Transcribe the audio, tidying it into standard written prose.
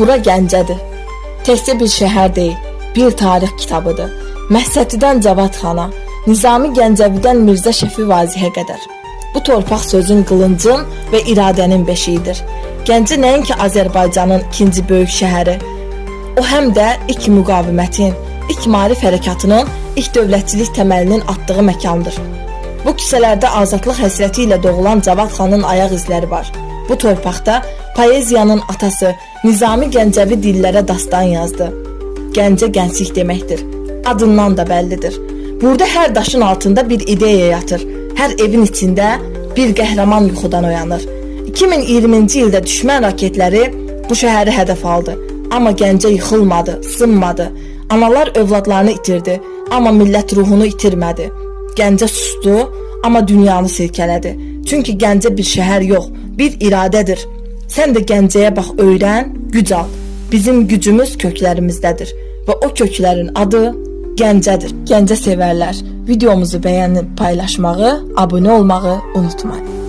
Bura Gəncədir. Təkcə bir şəhər deyil, bir tarix kitabıdır. Məhsətidən Cavad xana, Nizami Gəncəvidən Mirzə Şəfi Vazihə qədər. Bu torpaq sözün, qılıncın və iradənin beşiyidir. Gəncə nəinki Azərbaycanın ikinci böyük şəhəri, o həm də ilk müqavimətin, ilk maarif hərəkatının, ilk dövlətçilik təməlinin atdığı məkandır. Bu küçələrdə azadlıq həsrəti ilə doğulan Cavad xanın ayaq izləri var. Bu torpaqda poeziyanın atası Nizami Gəncəvi dillərə dastan yazdı. Gəncə gənclik deməkdir. Adından da bəllidir. Burada hər daşın altında bir ideya yatır. Hər evin içində bir qəhrəman yuxudan oyanır. 2020-ci ildə düşmən raketləri bu şəhəri hədəf aldı. Amma Gəncə yıxılmadı, sınmadı. Analar övladlarını itirdi, amma millət ruhunu itirmədi. Gəncə sustu, amma dünyanı silkələdi. Çünki Gəncə bir şəhər yox, bir iradədir. Sən də Gəncəyə bax, öyrən, güc al. Bizim gücümüz köklərimizdədir və o köklərin adı Gəncədir. Gəncə sevərlər, videomuzu bəyənib paylaşmağı, abunə olmağı unutmayın.